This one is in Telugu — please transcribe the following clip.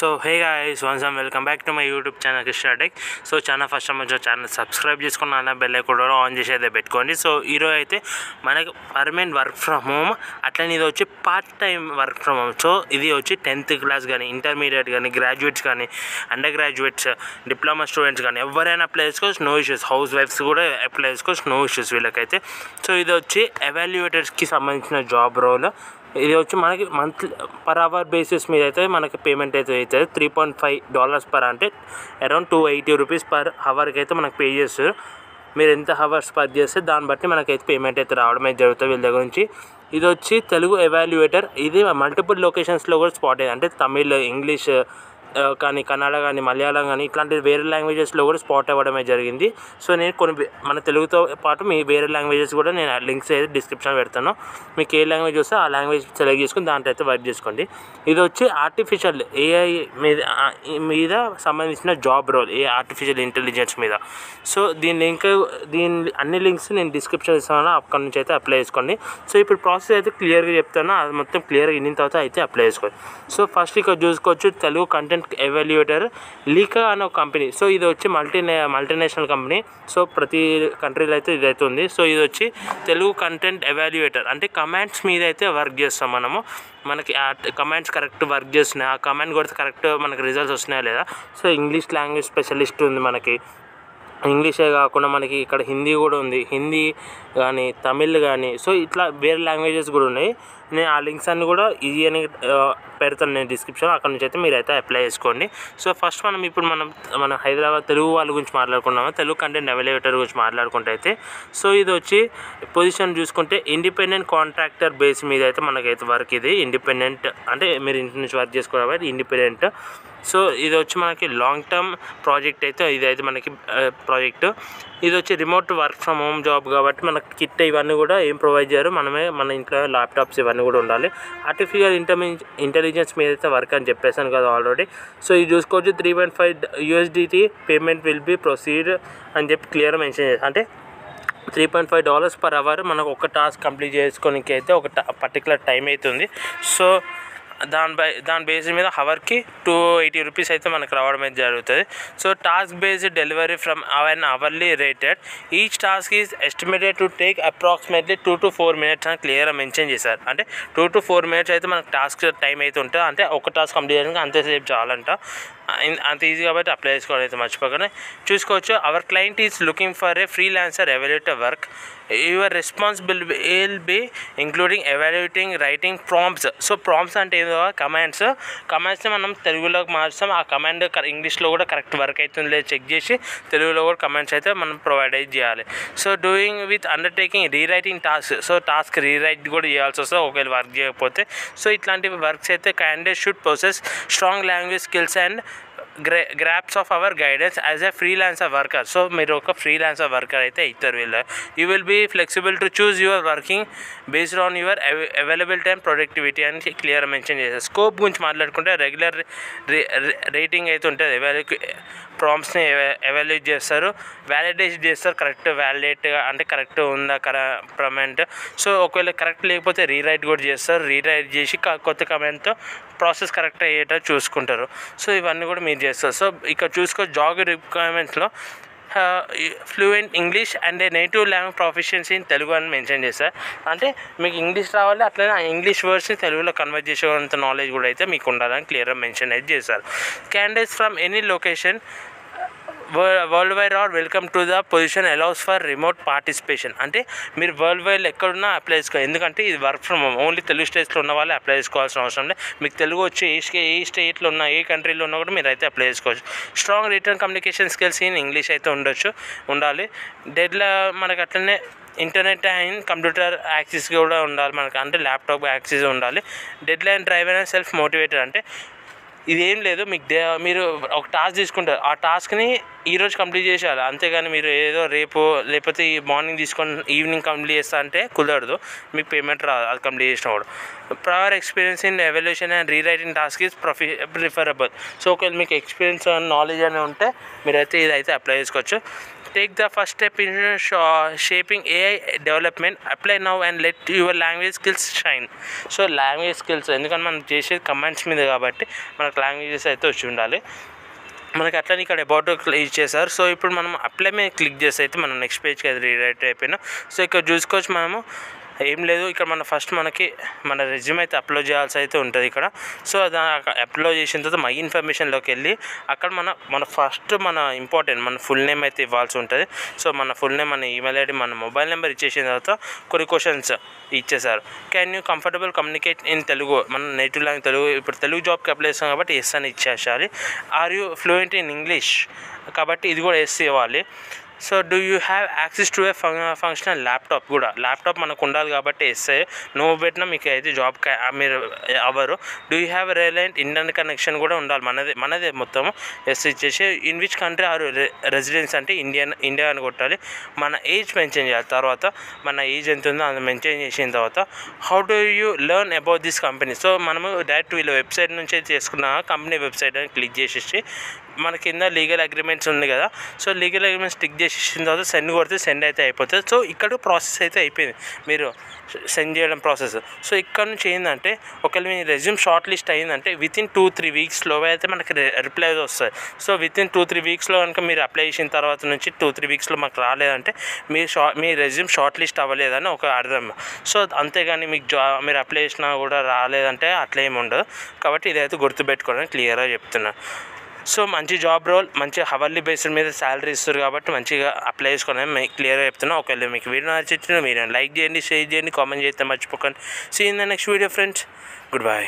So hey guys once welcome back to my YouTube channel Krishna tech. So channel first time వచ్చి ఛానల్ సబ్స్క్రైబ్ చేసుకున్న అన్న బెల్ కూడా ఆన్ చేసి అయితే పెట్టుకోండి. సో ఈరోజు అయితే మనకి పర్మనెంట్ వర్క్ ఫ్రమ్ హోమ్, అట్లనే ఇది వచ్చి part time work from home. So ఇది వచ్చి 10th క్లాస్ కానీ, ఇంటర్మీడియట్ కానీ, గ్రాడ్యుయేట్స్ కానీ, అండర్ గ్రాడ్యుయేట్స్, డిప్లొమా స్టూడెంట్స్ కానీ ఎవరైనా అప్లై చేసుకోవచ్చు, నో ఇష్యూస్. హౌస్ వైఫ్స్ కూడా అప్లై చేసుకోవచ్చు, నో ఇష్యూస్ వీళ్ళకైతే. సో ఇది వచ్చి ఎవాల్యుయేటర్స్కి సంబంధించిన జాబ్ రోల్. ఇది వచ్చి మనకి మంత్లీ పర్ అవర్ బేసిస్ మీద అయితే మనకి పేమెంట్ అయితే అవుతుంది. $3.5 పర్, అంటే అరౌండ్ $280 పర్ అవర్కి అయితే మనకు పే చేస్తారు. మీరు ఎంత అవర్స్ పర్ చేస్తే దాన్ని బట్టి మనకైతే పేమెంట్ అయితే రావడం అయితే జరుగుతుంది వీళ్ళ దగ్గర నుంచి. ఇది వచ్చి తెలుగు ఎవాల్యుయేటర్. ఇది మల్టిపుల్ లొకేషన్స్లో కూడా స్పాట్ అయ్యింది, అంటే తమిళ్, ఇంగ్లీష్ కానీ, కన్నడ కానీ, మలయాళం కానీ ఇట్లాంటి వేరే లాంగ్వేజెస్లో కూడా స్పాట్ అవ్వడమే జరిగింది. సో నేను కొన్ని మన తెలుగుతో పాటు మీ వేరే లాంగ్వేజెస్ కూడా నేను లింక్స్ అయితే డిస్క్రిప్షన్ పెడతాను. మీకు ఏ లాంగ్వేజ్ వస్తే ఆ లాంగ్వేజ్ సెలెక్ట్ చేసుకుని దాంట్లో అయితే వర్క్ చేసుకోండి. ఇది వచ్చి ఆర్టిఫిషియల్ ఏఐ మీద సంబంధించిన జాబ్ రోల్, ఆర్టిఫిషియల్ ఇంటెలిజెన్స్ మీద. సో దీని అన్ని లింక్స్ నేను డిస్క్రిప్షన్ ఇస్తాను, అక్కడ నుంచి అయితే అప్లై చేసుకోండి. సో ఇప్పుడు ప్రాసెస్ అయితే క్లియర్గా చెప్తాను, అది మొత్తం క్లియర్గా ఇన్న తర్వాత అయితే అప్లై చేసుకోండి. సో ఫస్ట్ ఇక్కడ చూసుకోవచ్చు, తెలుగు కంటెంట్ ఎవాల్యుయేటర్ లీకా అనే ఒక కంపెనీ. సో ఇది వచ్చి మల్టీనేషనల్ కంపెనీ. సో ప్రతి కంట్రీలో అయితే ఇదైతే ఉంది. సో ఇది వచ్చి తెలుగు కంటెంట్ ఎవాల్యుయేటర్, అంటే కమాండ్స్ మీద అయితే వర్క్ చేస్తాం మనము. మనకి ఆ కమాండ్స్ కరెక్ట్ వర్క్ చేస్తున్నాయి, ఆ కమాండ్ కొడితే కరెక్ట్ మనకి రిజల్ట్స్ వస్తున్నాయా లేదా. సో ఇంగ్లీష్ లాంగ్వేజ్ స్పెషలిస్ట్ ఉంది మనకి. ఇంగ్లీషే కాకుండా మనకి ఇక్కడ హిందీ కూడా ఉంది, హిందీ కానీ, తమిళ్ కానీ. సో ఇట్లా వేరే లాంగ్వేజెస్ కూడా ఉన్నాయి. నేను ఆ లింక్స్ అన్ని కూడా ఈజీ అని పెడతాను నేను డిస్క్రిప్షన్, అక్కడ నుంచి అయితే మీరు అయితే అప్లై చేసుకోండి. సో ఫస్ట్ మన హైదరాబాద్ తెలుగు వాళ్ళ గురించి మాట్లాడుకున్నాము, తెలుగు కంటెంట్ ఎవాల్యుయేటర్ గురించి మాట్లాడుకుంటే అయితే. సో ఇది వచ్చి పొజిషన్ చూసుకుంటే ఇండిపెండెంట్ కాంట్రాక్టర్ బేస్ మీద అయితే మనకైతే వర్క్. ఇది ఇండిపెండెంట్ అంటే మీరు ఇంటి నుంచి వర్క్ చేసుకోవడం కాబట్టి ఇండిపెండెంట్. సో ఇది వచ్చి మనకి లాంగ్ టర్మ్ ప్రాజెక్ట్ అయితే, ఇదైతే మనకి ప్రాజెక్టు. ఇది వచ్చి remote work from home job కాబట్టి మనకి కిట్ ఇవన్నీ కూడా ఏం ప్రొవైడ్ చేయరు, మనమే మన ఇంట్లో ల్యాప్టాప్స్ ఇవన్నీ కూడా ఉండాలి. ఆర్టిఫిషియల్ ఇంటెలిజెన్స్ మీద అయితే వర్క్ అని చెప్పేసాను కదా ఆల్రెడీ. సో ఇది చూసుకోవచ్చు, $3.5 పేమెంట్ విల్ బీ ప్రొసీడ్ అని చెప్పి క్లియర్ మెన్షన్ చేసి, అంటే $3.5 పర్ అవర్ మనకు ఒక టాస్క్ కంప్లీట్ చేసుకోనికి అయితే ఒక పర్టికులర్ టైం అవుతుంది. సో దాని బేస్ మీద అవర్కి $280 అయితే మనకు రావడం అయితే జరుగుతుంది. So task based delivery from an hourly rated. Each task is estimated to take approximately 2 to 4 minutes అని క్లియర్గా మెన్షన్ చేశారు. అంటే 2 to 4 minutes అయితే మనకు టాస్క్ టైం అయితే ఉంటుంది, అంటే ఒక టాస్క్ కంప్లీట్ చేయడానికి అంతసేపు చాలంట. అంత ఈజీ కాబట్టి అప్లై చేసుకోవడం అయితే మర్చిపోకుండా చూసుకోవచ్చు. Our client is looking for a freelancer evaluator work. Your responsible will be including evaluating, writing prompts. So prompts అంటే ఏదో కమాండ్స్ని మనం తెలుగులోకి మార్చాం. ఆ కమాండ్ ఇంగ్లీష్లో కూడా కరెక్ట్ వర్క్ అవుతుంది లేదు చెక్ చేసి తెలుగులో కూడా కమాండ్స్ అయితే మనం ప్రొవైడ్ అయితే చేయాలి. So doing with undertaking rewriting task. So task rewrite కూడా చేయాల్సి వస్తుంది ఒకవేళ వర్క్ చేయకపోతే. సో ఇట్లాంటి వర్క్స్ అయితే candidate should possess strong language skills and grasp of our guidance as a freelancer worker. So మీరు ఒక ఫ్రీలాన్సర్ వర్కర్ అయితే అవుతారు వీళ్ళు. You will be flexible to choose your working based on your availability and productivity అని క్లియర్ మెన్షన్ చేశారు. స్కోప్ గురించి మాట్లాడుకుంటే రెగ్యులర్ రేటింగ్ అయితే ఉంటుంది, ప్రాంప్ట్స్ని ఎవాల్యుయేట్ చేస్తారు, వ్యాలిడేట్ చేస్తారు, కరెక్ట్ వ్యాలిడేట్గా అంటే కరెక్ట్ ఉందా కమెంట్. సో ఒకవేళ కరెక్ట్ లేకపోతే రీరైట్ కూడా చేస్తారు, రీరైట్ చేసి కొత్త కమెంట్తో ప్రాసెస్ కరెక్ట్ అయ్యేటట్టు చూసుకుంటారు. సో ఇవన్నీ కూడా మీరు చేస్తారు. సో ఇక్కడ చూసుకో జాబ్ రిక్వైర్మెంట్స్లో fluent English and native language proficiency in Telugu అని మెన్షన్ చేస్తారు. అంటే మీకు ఇంగ్లీష్ రావాలి, అట్లనే ఇంగ్లీష్ వర్డ్స్ని తెలుగులో కన్వర్ట్ చేసేంత నాలెడ్జ్ కూడా అయితే మీకు ఉండాలని క్లియర్గా మెన్షన్ అయితే చేశారు. Candidates from any location worldwide are welcome to the position allows for remote participation. అంటే మీరు వరల్డ్ వైడ్ ఎక్కడున్నా అప్లై చేసుకోవాలి, ఎందుకంటే ఇది work from home. Only Telugu స్టేట్స్లో ఉన్న వాళ్ళే అప్లై చేసుకోవాల్సిన అవసరం లేదు. మీకు తెలుగు వచ్చి ఏ స్టేట్లో ఉన్న ఏ కంట్రీలో ఉన్నా కూడా మీరు అయితే అప్లై చేసుకోవచ్చు. Strong return communication skills in English అయితే ఉండాలి. డెడ్లా మనకు అట్లనే ఇంటర్నెట్ అండ్ కంప్యూటర్ యాక్సెస్ కూడా ఉండాలి మనకు, అంటే ల్యాప్టాప్ యాక్సెస్ ఉండాలి. Dead line driver and self motivated. అంటే ఇదేం లేదు, మీరు ఒక టాస్క్ తీసుకుంటారు, ఆ టాస్క్ని ఈరోజు కంప్లీట్ చేసేయాలి, అంతేగాని మీరు ఏదో రేపు లేకపోతే ఈ మార్నింగ్ తీసుకొని ఈవినింగ్ కంప్లీట్ చేస్తా అంటే కుదరదు, మీకు పేమెంట్ రాదు అది కంప్లీట్ చేసినప్పుడు. Prior experience in evolution and rewriting task is preferable. So ఒకవేళ మీకు ఎక్స్పీరియన్స్ అండ్ నాలెడ్జ్ అని ఉంటే మీరైతే ఇదైతే అప్లై చేసుకోవచ్చు. Take the first step in shaping AI development. Apply now and let your language skills shine. So language skills ఎందుకంటే మనం చేసేది కమాండ్స్ మీద కాబట్టి మనకు లాంగ్వేజెస్ అయితే వచ్చి ఉండాలి. మనకి అట్లనే ఇక్కడ అబౌట్ ఇచ్చేసారు. సో ఇప్పుడు మనం అప్లై మీద క్లిక్ చేసి అయితే మనం నెక్స్ట్ పేజ్కి అది రీరైట్ అయిపోయినా. సో ఇక్కడ చూసుకోవచ్చు మనము ఏం లేదు, ఇక్కడ మనకి మన రెజ్యూమ్ అయితే అప్లోడ్ చేయాల్సి అయితే ఉంటుంది ఇక్కడ. సో దాన్ని అప్లోడ్ చేసిన తర్వాత మై ఇన్ఫర్మేషన్లోకి వెళ్ళి అక్కడ మన ఫస్ట్ మన ఇంపార్టెంట్ మన ఫుల్ నేమ్ అయితే ఇవ్వాల్సి ఉంటుంది. సో మన ఫుల్ నేమ్, మన ఈమెయిల్ ఐడి, మన మొబైల్ నెంబర్ ఇచ్చేసిన తర్వాత కొన్ని క్వశ్చన్స్ ఇచ్చేసారు. Can you comfortable communicate in Telugu, మన నేటివ్ లాంగ్వేజ్ తెలుగు. ఇప్పుడు తెలుగు జాబ్కి అప్లై చేస్తాం కాబట్టి ఎస్ అని ఇచ్చేసాలి. Are you fluent in English కాబట్టి ఇది కూడా ఎస్ ఇవ్వాలి. So do you have access to a functional laptop, కూడా ల్యాప్టాప్ మనకు ఉండాలి కాబట్టి ఎస్ఐ నో పెట్టినా మీకు అయితే జాబ్ మీరు అవ్వరు. Do you have reliant internet connection కూడా ఉండాలి, మనదే మొత్తం ఎస్ ఇచ్చేసి. In which country or residence అంటే ఇండియా అని కొట్టాలి. మన ఏజ్ మెన్షన్ చేయాలి, తర్వాత మన ఏజ్ ఎంత ఉందో అది మెన్షన్ చేసిన తర్వాత how do you learn about this company. So మనము డైరెక్ట్ వీళ్ళ వెబ్సైట్ నుంచి చేసుకున్న కంపెనీ వెబ్సైట్ అని క్లిక్ చేసేసి మన కింద లీగల్ అగ్రిమెంట్స్ ఉంది కదా, సో లీగల్ అగ్రిమెంట్స్ టిక్ చేసేసిన తర్వాత సెండ్ కొడితే సెండ్ అయితే అయిపోతుంది. సో ఇక్కడ ప్రాసెస్ అయితే అయిపోయింది, మీరు సెండ్ చేయడం ప్రాసెస్. సో ఇక్కడ నుంచి ఏంటంటే ఒకవేళ మీ రెజ్యూమ్ షార్ట్ లిస్ట్ అయ్యిందంటే వితిన్ 2-3 వీక్స్లో అయితే మనకి రిప్లై వస్తుంది. సో వితిన్ 2-3 వీక్స్లో కనుక మీరు అప్లై చేసిన తర్వాత నుంచి 2-3 వీక్స్లో మాకు రాలేదంటే మీ రెజ్యూమ్ షార్ట్ లిస్ట్ అవ్వలేదని ఒక అర్థం. సో అంతేగాని మీకు మీరు అప్లై చేసినా కూడా రాలేదంటే అట్లా ఏమి ఉండదు. కాబట్టి ఇదైతే గుర్తుపెట్టుకోవడానికి క్లియర్గా చెప్తున్నాను. సో మంచి జాబ్ రోల్, మంచి హవర్లీ బేస్డ్ మీద శాలరీ ఇస్తారు కాబట్టి మంచిగా అప్లై చేసుకోవడం మీకు క్లియర్గా చెప్తున్నా. ఒకవేళ మీకు వీడియో నచ్చితే మీరు లైక్ చేయండి, షేర్ చేయండి, కామెంట్ చేస్తే మర్చిపోకండి. See in the next video friends. Good by.